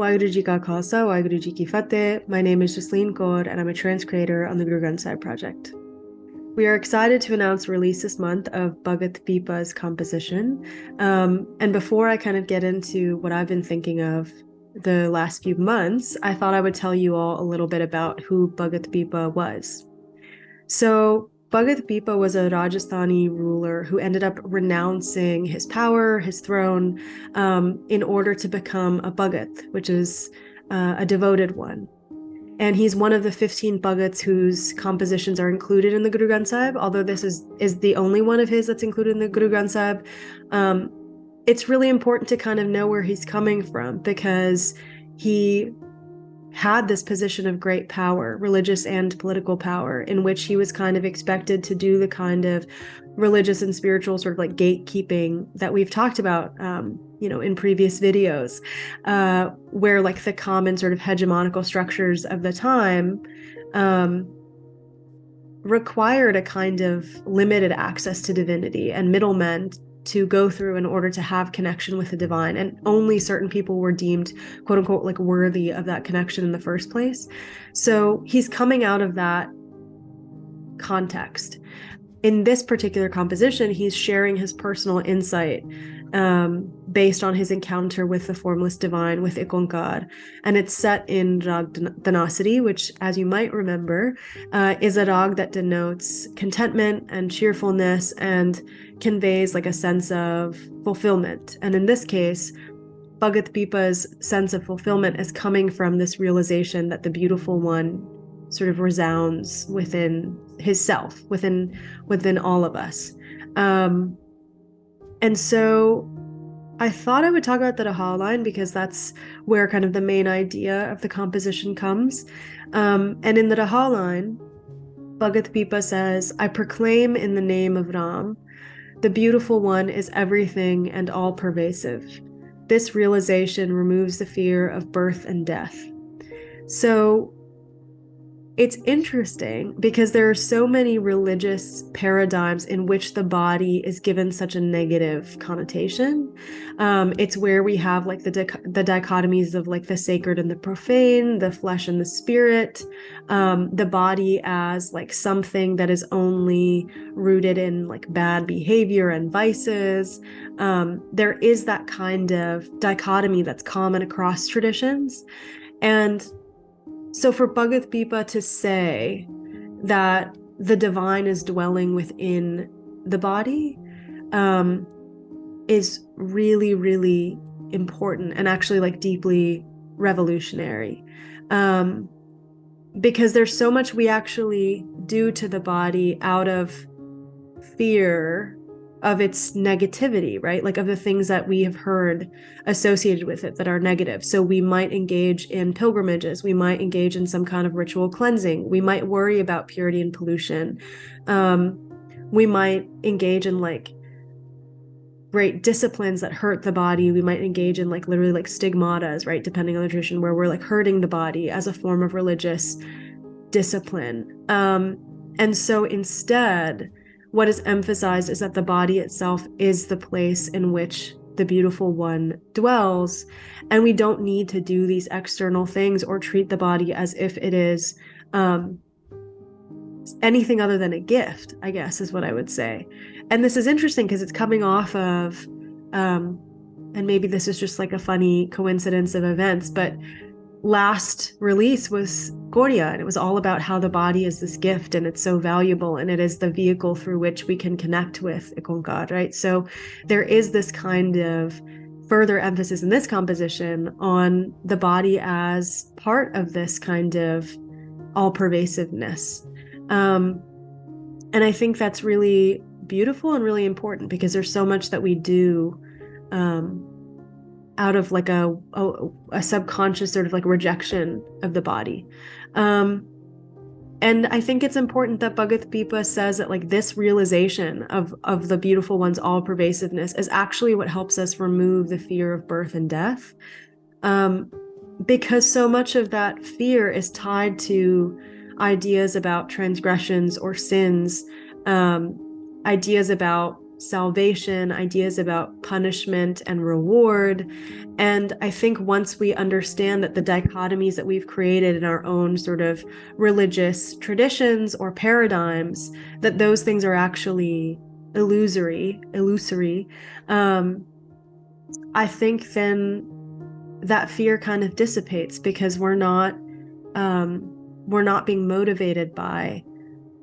Waheguru Ji Ka Khalsa, Waheguru Ji Ki Fateh. My name is Jasleen Kaur, and I'm a trans creator on the Guru Granth Sahib project. We are excited to announce the release this month of Bhagat Pipa's composition. And before I kind of get into what I've been thinking of the last few months, I thought I would tell you all a little bit about who Bhagat Pipa was. So Bhagat Pipa was a Rajasthani ruler who ended up renouncing his power, his throne, in order to become a Bhagat, which is a devoted one. And he's one of the 15 Bhagats whose compositions are included in the Guru Granth Sahib, although this is the only one of his that's included in the Guru Granth Sahib. It's really important to kind of know where he's coming from, because he had this position of great power, religious and political power, in which he was kind of expected to do the kind of religious and spiritual sort of like gatekeeping that we've talked about, in previous videos, where like the common sort of hegemonical structures of the time required a kind of limited access to divinity and middlemen to go through in order to have connection with the divine, and only certain people were deemed quote unquote like worthy of that connection in the first place. So he's coming out of that context. In this particular composition, he's sharing his personal insight based on his encounter with the formless divine, with IkOankar, and it's set in Rag Dhanasari, which, as you might remember, is a rag that denotes contentment and cheerfulness and conveys like a sense of fulfillment. And in this case, Bhagat Pipa's sense of fulfillment is coming from this realization that the beautiful one sort of resounds within his self, within all of us. And so I thought I would talk about the Daha line, because that's where kind of the main idea of the composition comes. And in the Daha line, Bhagat Pipa says, "I proclaim in the name of Ram, the beautiful one is everything and all pervasive. This realization removes the fear of birth and death." So it's interesting because there are so many religious paradigms in which the body is given such a negative connotation. It's where we have like the dichotomies of like the sacred and the profane, the flesh and the spirit, the body as like something that is only rooted in like bad behavior and vices. There is that kind of dichotomy that's common across traditions. And so for Bhagat Pipa to say that the divine is dwelling within the body is really, really important, and actually like deeply revolutionary, because there's so much we actually do to the body out of fear of its negativity, right? Like of the things that we have heard associated with it that are negative. So we might engage in pilgrimages. We might engage in some kind of ritual cleansing. We might worry about purity and pollution. We might engage in like great disciplines that hurt the body. We might engage in like literally like stigmatas, right? Depending on the tradition, where we're like hurting the body as a form of religious discipline. And so instead, what is emphasized is that the body itself is the place in which the beautiful one dwells, and we don't need to do these external things or treat the body as if it is anything other than a gift, I guess is what I would say. And this is interesting because it's coming off of, and maybe this is just like a funny coincidence of events, but last release was Gorya, and it was all about how the body is this gift and it's so valuable, and it is the vehicle through which we can connect with IkOankar, right? So there is this kind of further emphasis in this composition on the body as part of this kind of all-pervasiveness. And I think that's really beautiful and really important, because there's so much that we do out of like a subconscious sort of like rejection of the body. And I think it's important that Bhagat Pipa says that like this realization of the beautiful one's all pervasiveness is actually what helps us remove the fear of birth and death. Because so much of that fear is tied to ideas about transgressions or sins, ideas about salvation, ideas about punishment and reward. And I think once we understand that the dichotomies that we've created in our own sort of religious traditions or paradigms, that those things are actually illusory, I think then that fear kind of dissipates, because we're not being motivated by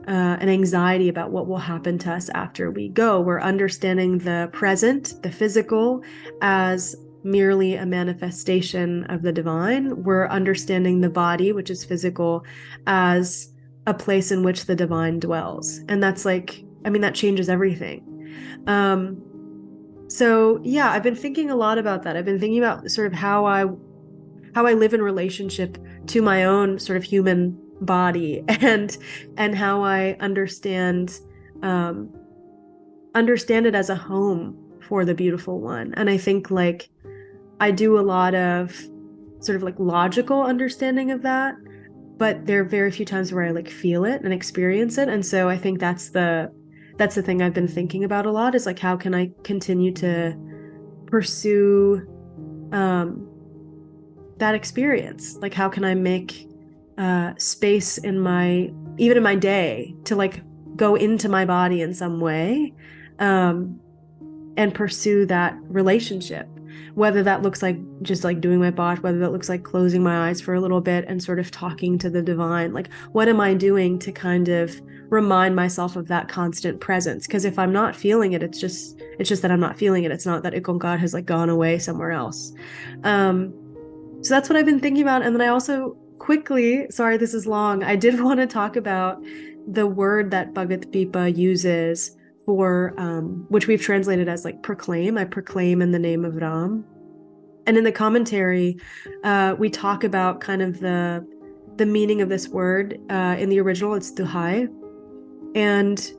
an anxiety about what will happen to us after we go. We're understanding the present, the physical, as merely a manifestation of the divine. We're understanding the body, which is physical, as a place in which the divine dwells. And that's like, I mean, that changes everything. So yeah, I've been thinking a lot about that. I've been thinking about sort of how I live in relationship to my own sort of human body, and how I understand it as a home for the beautiful one. And I think like I do a lot of sort of like logical understanding of that, but there are very few times where I like feel it and experience it. And so I think that's the thing I've been thinking about a lot, is like, how can I continue to pursue that experience? Like, how can I make space in my day to like go into my body in some way, and pursue that relationship, whether that looks like just like doing my bot, whether that looks like closing my eyes for a little bit and sort of talking to the divine. Like, what am I doing to kind of remind myself of that constant presence? Because if I'm not feeling it, it's just that I'm not feeling it. It's not that IkOankar has like gone away somewhere else. So that's what I've been thinking about. And then I also quickly, sorry, this is long, I did want to talk about the word that Bhagat Pipa uses for, which we've translated as like proclaim. I proclaim in the name of Ram. And in the commentary, we talk about kind of the meaning of this word. In the original, it's duhai. And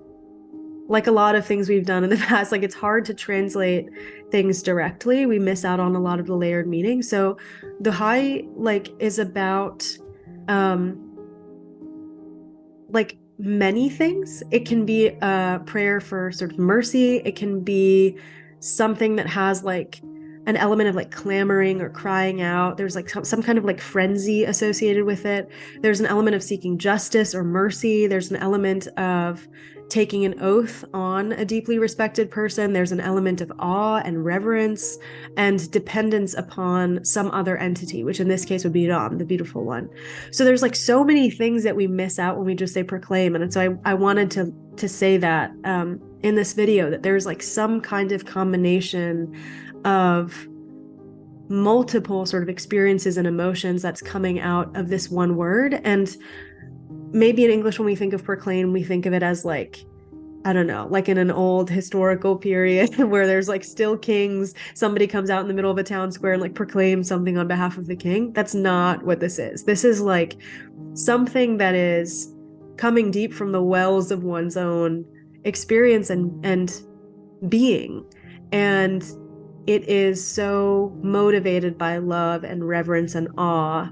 like a lot of things we've done in the past, like it's hard to translate things directly. We miss out on a lot of the layered meaning. So duhai like is about like many things. It can be a prayer for sort of mercy. It can be something that has like an element of like clamoring or crying out. There's like some kind of like frenzy associated with it. There's an element of seeking justice or mercy. There's an element of taking an oath on a deeply respected person. There's an element of awe and reverence and dependence upon some other entity, which in this case would be Ram, the beautiful one. So there's like so many things that we miss out when we just say proclaim. And so I wanted to say that in this video, that there's like some kind of combination of multiple sort of experiences and emotions that's coming out of this one word. And maybe in English, when we think of proclaim, we think of it as like, I don't know, like in an old historical period where there's like still kings, somebody comes out in the middle of a town square and like proclaims something on behalf of the king. That's not what this is. This is like something that is coming deep from the wells of one's own experience and being. And it is so motivated by love and reverence and awe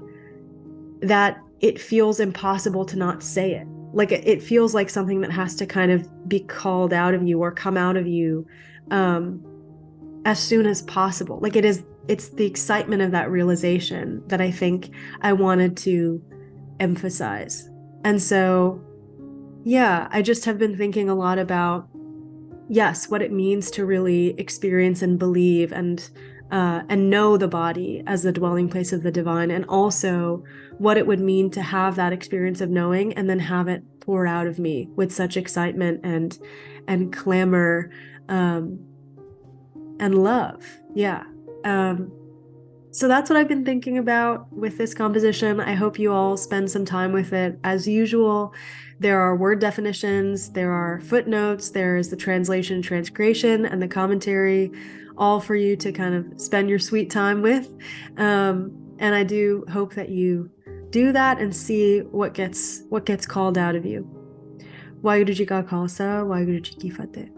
that it feels impossible to not say it. Like it feels like something that has to kind of be called out of you or come out of you as soon as possible. Like it's the excitement of that realization that I think I wanted to emphasize. And so, yeah, I just have been thinking a lot about, yes, what it means to really experience and believe and know the body as the dwelling place of the divine, and also what it would mean to have that experience of knowing and then have it pour out of me with such excitement and clamor and love. Yeah. So that's what I've been thinking about with this composition. I hope you all spend some time with it. As usual, there are word definitions, there are footnotes, there is the translation, transcreation, and the commentary, all for you to kind of spend your sweet time with. And I do hope that you do that and see what gets called out of you. Waheguru Ji Ka Khalsa, Waheguru Ji Ki Fateh.